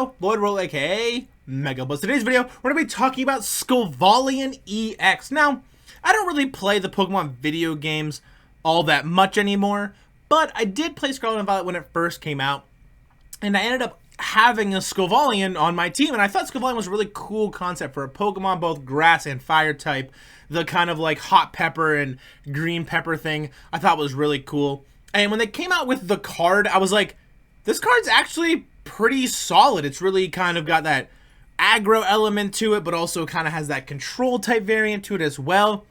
video, Lloyd Roll aka Mega Buzz. Today's video, we're going to be talking about Scovillain EX. Now, I don't really play the Pokemon video games all that much anymore, but I did play Scarlet and Violet when it first came out, and I ended up having a Scovillain on my team, and I thought Scovillain was a really cool concept for a Pokemon, both grass and fire type. The kind of like hot pepper and green pepper thing I thought was really cool. And when they came out with the card, I was like, this card's actually pretty solid. It's really kind of got that aggro element to it, but also kind of has that control type variant to it as well.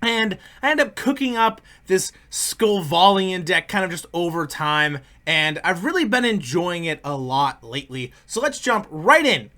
And I ended up cooking up this Scovillain deck kind of just over time, and I've really been enjoying it a lot lately. So let's jump right in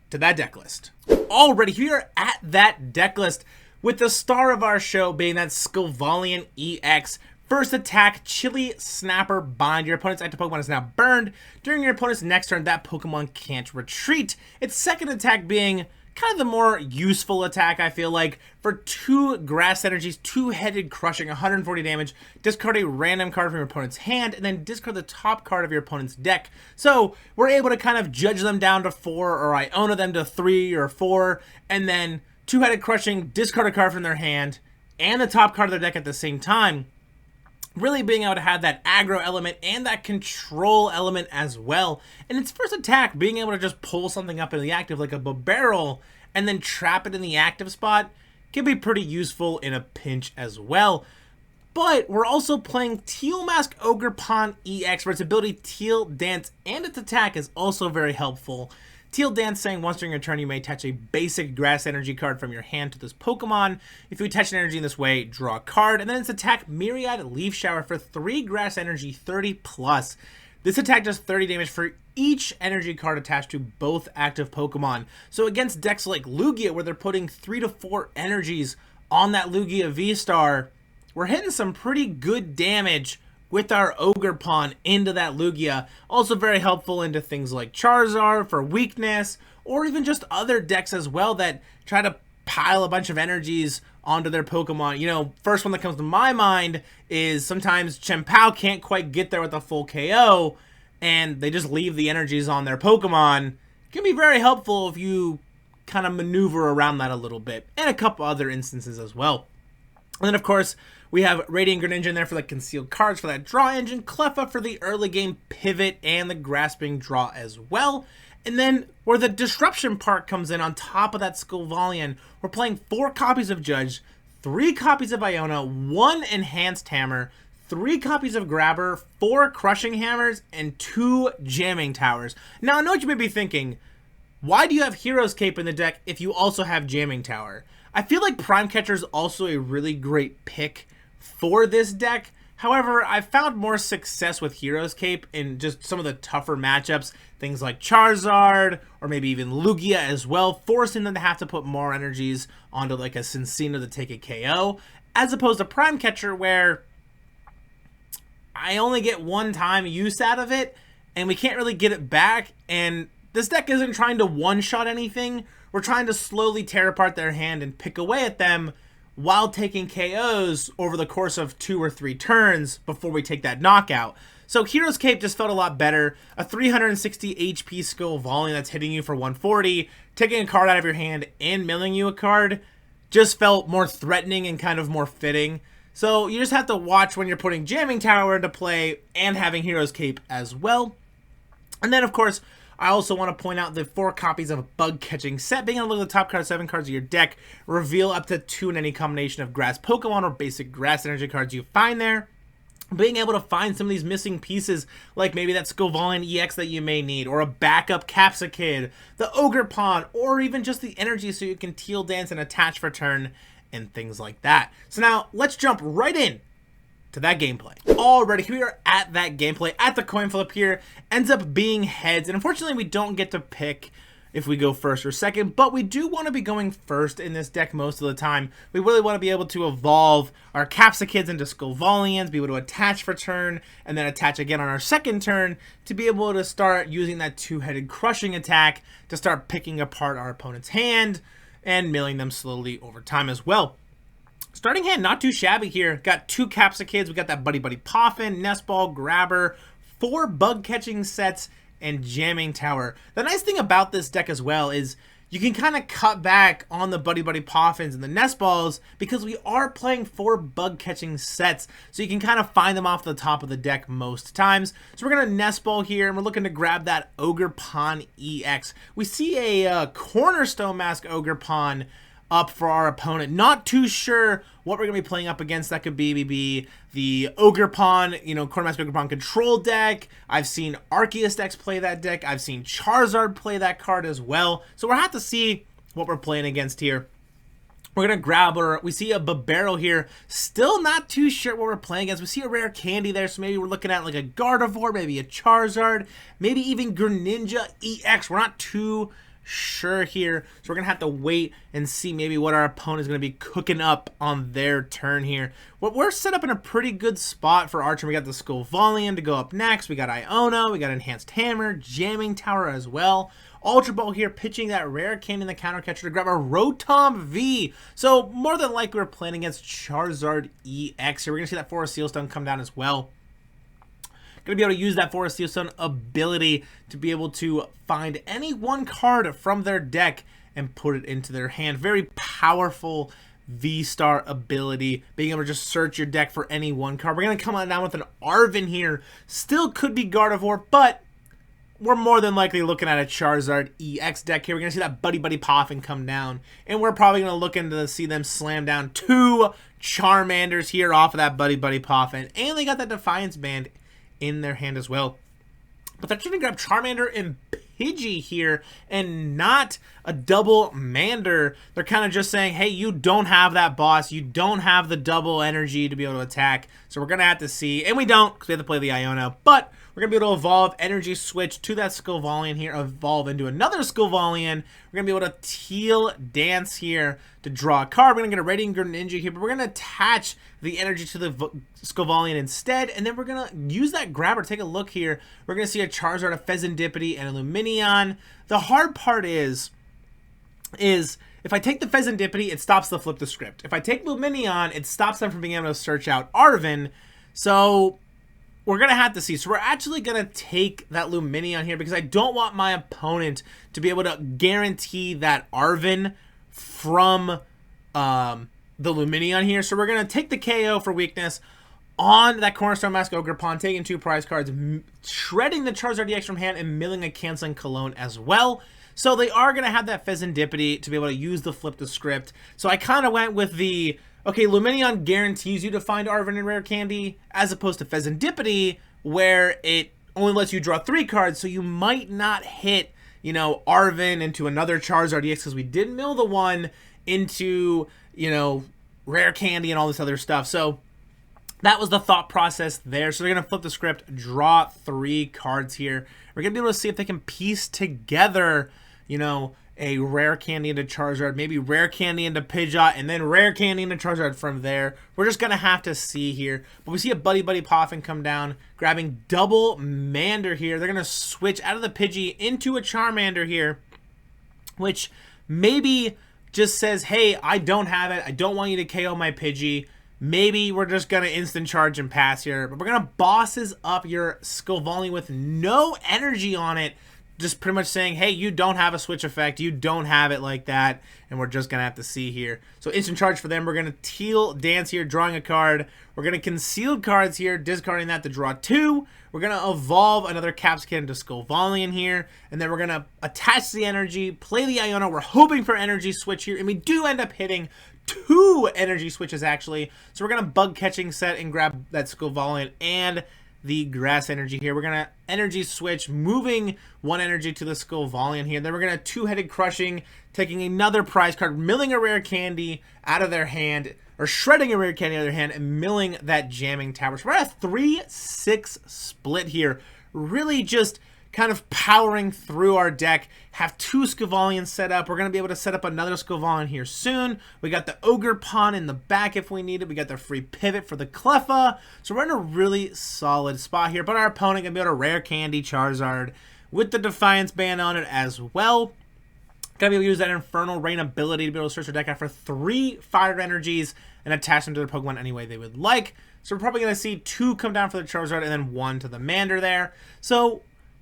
to that deck list. Alrighty, here we are at that deck list with the star of our show being that Scovillain EX. First attack, Chili Snapper Bind. Your opponent's active Pokemon is now burned. During your opponent's next turn, that Pokemon can't retreat. Its second attack being kind of the more useful attack, I feel like. For 2 Grass Energies, 2-headed Crushing, 140 damage. Discard a random card from your opponent's hand, and then discard the top card of your opponent's deck. So we're able to kind of judge them down to 4, or Iono them to 3 or 4, and then 2-headed Crushing, discard a card from their hand, and the top card of their deck at the same time. Really being able to have that aggro element and that control element as well. And its first attack, being able to just pull something up in the active like a barrel and then trap it in the active spot can be pretty useful in a pinch as well. But we're also playing Teal Mask Ogerpon EX, where its ability Teal Dance and its attack is also very helpful. Teal Dance saying once during your turn you may attach a basic Grass Energy card from your hand to this Pokemon. If you attach an energy in this way, draw a card. And then its attack Myriad Leaf Shower for 3 Grass Energy 30+. This attack does 30 damage for each energy card attached to both active Pokemon. So against decks like Lugia, where they're putting 3 to 4 energies on that Lugia V-Star, we're hitting some pretty good damage with our Ogerpon into that Lugia. Also very helpful into things like Charizard for weakness, or even just other decks as well that try to pile a bunch of energies onto their Pokemon. You know, first one that comes to my mind is sometimes Chien-Pao can't quite get there with a full KO, and they just leave the energies on their Pokemon. It can be very helpful if you kind of maneuver around that a little bit, and a couple other instances as well. And then, of course, we have Radiant Greninja in there for the concealed cards for that draw engine, Cleffa for the early game pivot and the grasping draw as well. And then where the disruption part comes in on top of that Scovillain, we're playing 4 copies of Judge, 3 copies of Iono, 1 Enhanced Hammer, 3 copies of Grabber, 4 Crushing Hammers, and 2 Jamming Towers. Now, I know what you may be thinking. Why do you have Hero's Cape in the deck if you also have Jamming Tower? I feel like Prime Catcher is also a really great pick for this deck. However, I've found more success with Hero's Cape in just some of the tougher matchups, things like Charizard, or maybe even Lugia as well, forcing them to have to put more energies onto like a Cincino to take a KO, as opposed to Prime Catcher, where I only get 1 time use out of it, and we can't really get it back, and this deck isn't trying to one-shot anything. We're trying to slowly tear apart their hand and pick away at them while taking KOs over the course of 2 or 3 turns before we take that knockout. So Hero's Cape just felt a lot better. A 360 HP Scovillain that's hitting you for 140, taking a card out of your hand and milling you a card just felt more threatening and kind of more fitting. So you just have to watch when you're putting Jamming Tower into play and having Hero's Cape as well. And then, of course, I also want to point out the 4 copies of Bug Catching Set. Being able to look at the top card 7 cards of your deck, reveal up to 2 in any combination of Grass Pokemon or basic Grass Energy cards you find there. Being able to find some of these missing pieces, like maybe that Scovillain EX that you may need, or a backup Capsakid, the Ogerpon, or even just the energy so you can Teal Dance and attach for turn, and things like that. So now, let's jump right in to that gameplay. Alrighty, here we are at that gameplay. At the coin flip here, ends up being heads, and unfortunately we don't get to pick if we go first or second, but we do want to be going first in this deck most of the time. We really want to be able to evolve our Capsakids into Scovillains, be able to attach for turn, and then attach again on our second turn to be able to start using that 2-headed Crushing attack to start picking apart our opponent's hand and milling them slowly over time as well. Starting hand, not too shabby here. Got 2 Capsakids. We got that Buddy-Buddy Poffin, Nest Ball, Grabber, 4 Bug Catching Sets, and Jamming Tower. The nice thing about this deck as well is you can kind of cut back on the Buddy-Buddy Poffins and the Nest Balls because we are playing 4 bug catching sets, so you can kind of find them off the top of the deck most times. So we're going to Nest Ball here, and we're looking to grab that Ogerpon EX. We see a Cornerstone Mask Ogerpon up for our opponent. Not too sure what we're going to be playing up against. That could be maybe the Ogerpon, you know, Cornermask Ogerpon control deck. I've seen Arceus Ex play that deck. I've seen Charizard play that card as well. So we'll have to see what we're playing against here. We're going to grab we see a Babero here. Still not too sure what we're playing against. We see a rare candy there, so maybe we're looking at like a Gardevoir, maybe a Charizard, maybe even Greninja EX. We're not too sure here, so we're gonna have to wait and see maybe what our opponent is gonna be cooking up on their turn here. Well, we're set up in a pretty good spot for our turn. We got the Scovillain to go up next. We got Iono, we got Enhanced Hammer, Jamming Tower as well. Ultra Ball here pitching that rare candy in the counter catcher to grab a Rotom V. So more than likely we're playing against Charizard EX here. We're gonna see that Forest Seal Stone come down as well. Going to be able to use that Forest Seal Stone ability to be able to find any one card from their deck and put it into their hand. Very powerful V-Star ability, being able to just search your deck for any one card. We're going to come on down with an Arven here. Still could be Gardevoir, but we're more than likely looking at a Charizard EX deck here. We're going to see that Buddy-Buddy Poffin come down, and we're probably going to look into see them slam down 2 Charmanders here off of that Buddy-Buddy Poffin, and they got that Defiance Band in their hand as well. But they're trying to grab Charmander and Pidgey here and not a double Mander. They're kind of just saying, hey, you don't have that boss. You don't have the double energy to be able to attack. So we're going to have to see. And we don't, because we have to play the Iono. But we're going to be able to evolve Energy Switch to that Scovillain here. Evolve into another Scovillain. We're going to be able to Teal Dance here to draw a card. We're going to get a Radiant Greninja here. But we're going to attach the energy to the Scovillain instead. And then we're going to use that Grabber. Take a look here. We're going to see a Charizard, a Fezandipity, and a Lumineon. The hard part is if I take the Fezandipity, it stops the flip the script. If I take Lumineon, it stops them from being able to search out Arven. So we're going to have to see. So we're actually going to take that Lumineon here because I don't want my opponent to be able to guarantee that Arven from the Lumineon here. So we're going to take the KO for weakness on that Cornerstone Mask Ogerpon, taking 2 prize cards, shredding the Charizard EX from hand, and milling a Canceling Cologne as well. So they are going to have that Fezandipity to be able to use the flip the script. So I kind of went with the, okay, Lumineon guarantees you to find Arven and Rare Candy, as opposed to Fezandipity, where it only lets you draw 3 cards, so you might not hit, you know, Arven into another Charizard EX, because we did mill the one into, you know, Rare Candy and all this other stuff. So that was the thought process there. So they're going to flip the script, draw 3 cards here. We're going to be able to see if they can piece together, you know, a Rare Candy into Charizard, maybe Rare Candy into Pidgeot, and then Rare Candy into Charizard from there. We're just going to have to see here. But we see a Buddy-Buddy Poffin come down, grabbing double Mander here. They're going to switch out of the Pidgey into a Charmander here, which maybe just says, hey, I don't have it. I don't want you to KO my Pidgey. Maybe we're just going to instant charge and pass here. But we're going to bosses up your Scovillain with no energy on it. Just pretty much saying, hey, you don't have a switch effect. You don't have it like that. And we're just going to have to see here. So instant charge for them. We're going to Teal Dance here, drawing a card. We're going to Concealed Cards here, discarding that to draw 2. We're going to evolve another Capsakid into Scovillain here. And then we're going to attach the energy, play the Iono. We're hoping for Energy Switch here. And we do end up hitting 2 energy switches actually. So we're going to Bug Catching Set and grab that Scovillain and the Grass Energy here. We're going to Energy Switch, moving 1 energy to the Scovillain here. Then we're going to Two-Headed Crushing, taking another prize card, milling a Rare Candy out of their hand, or shredding a Rare Candy out of their hand, and milling that Jamming Tower. So we're at a 3-6 split here. Really just kind of powering through our deck. Have 2 Scovillains set up. We're going to be able to set up another Scovillain here soon. We got the Ogerpon in the back if we need it. We got the free pivot for the Cleffa. So we're in a really solid spot here. But our opponent going to be able to Rare Candy Charizard with the Defiance Band on it as well. Going to be able to use that Infernal Rain ability to be able to search their deck out for 3 Fire Energies and attach them to their Pokemon any way they would like. So we're probably going to see 2 come down for the Charizard and then 1 to the Mander there. So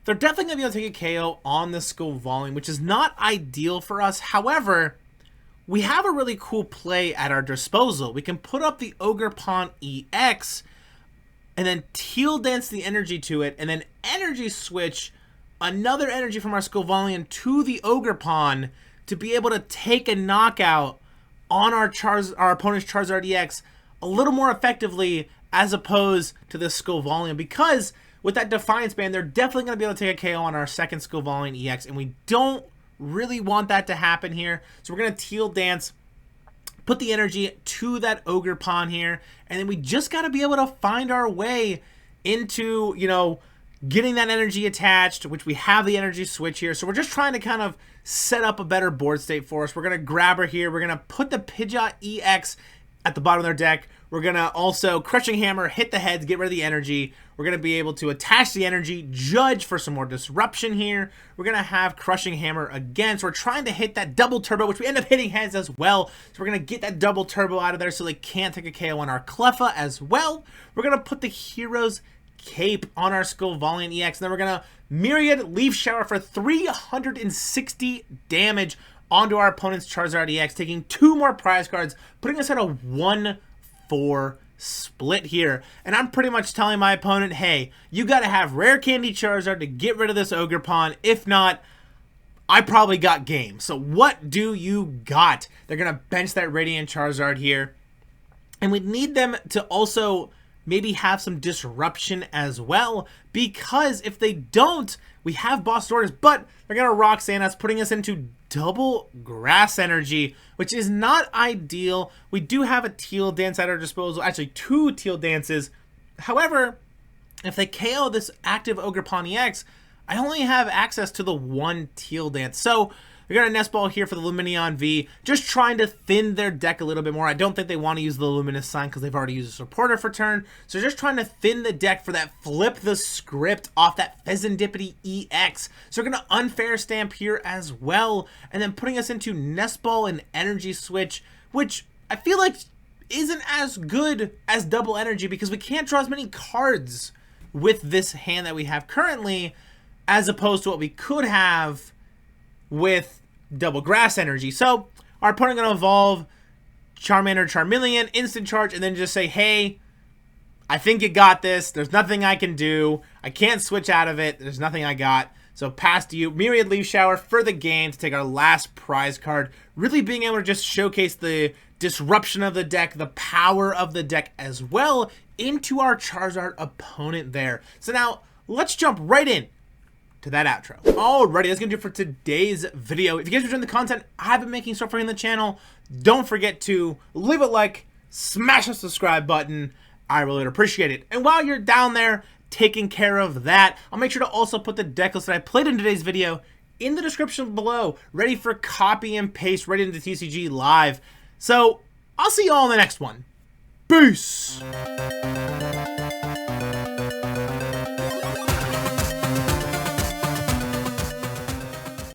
they're definitely going to be able to take a KO on the Scovillain, which is not ideal for us. However, we have a really cool play at our disposal. We can put up the Ogerpon EX and then Teal dance the energy to it, and then Energy Switch another energy from our Scovillain to the Ogerpon to be able to take a knockout on our opponent's Charizard EX a little more effectively as opposed to the Scovillain, because with that Defiance Band, they're definitely going to be able to take a KO on our second Scovillain EX, and we don't really want that to happen here. So we're going to Teal Dance, put the energy to that Ogerpon here, and then we just got to be able to find our way into, you know, getting that energy attached, which we have the Energy Switch here. So we're just trying to kind of set up a better board state for us. We're going to Grabber here. We're going to put the Pidgeot EX at the bottom of their deck. We're going to also Crushing Hammer, hit the heads, get rid of the energy. We're going to be able to attach the energy, Judge for some more disruption here. We're going to have Crushing Hammer again. So we're trying to hit that double turbo, which we end up hitting heads as well. So we're going to get that double turbo out of there so they can't take a KO on our Cleffa as well. We're going to put the Hero's Cape on our Scovillain EX. And then we're going to Myriad Leaf Shower for 360 damage onto our opponent's Charizard EX, taking 2 more prize cards, putting us at a 1-4 split here. And I'm pretty much telling my opponent, hey, you got to have Rare Candy Charizard to get rid of this Ogerpon. If not, I probably got game. So what do you got? They're going to bench that Radiant Charizard here. And we need them to also maybe have some disruption as well, because if they don't, we have Boss Orders, but they're going to Roxanne us, putting us into double Grass Energy, which is not ideal. We do have a Teal Dance at our disposal, actually 2 Teal Dances. However, if they KO this active Ogerpon EX, I only have access to the 1 Teal Dance. So we're going to Nest Ball here for the Lumineon V, just trying to thin their deck a little bit more. I don't think they want to use the Luminous Sign because they've already used a supporter for turn. So just trying to thin the deck for that flip the script off that Pheasantipity EX. So we're going to Unfair Stamp here as well, and then putting us into Nest Ball and Energy Switch, which I feel like isn't as good as Double Energy because we can't draw as many cards with this hand that we have currently as opposed to what we could have with double Grass Energy. So our opponent going to evolve Charmander, Charmeleon, Instant Charge, and then just say, hey, I think you got this. There's nothing I can do. I can't switch out of it. There's nothing I got. So pass to you. Myriad Leaf Shower for the game to take our last prize card. Really being able to just showcase the disruption of the deck, the power of the deck as well into our Charizard opponent there. So now let's jump right in to that outro. Alrighty, that's gonna do it for today's video. If you guys are enjoying the content I've been making so far on the channel, don't forget to leave a like, smash the subscribe button. I really appreciate it. And while you're down there taking care of that, I'll make sure to also put the deck list that I played in today's video in the description below, ready for copy and paste right into TCG Live. So I'll see you all in the next one. Peace!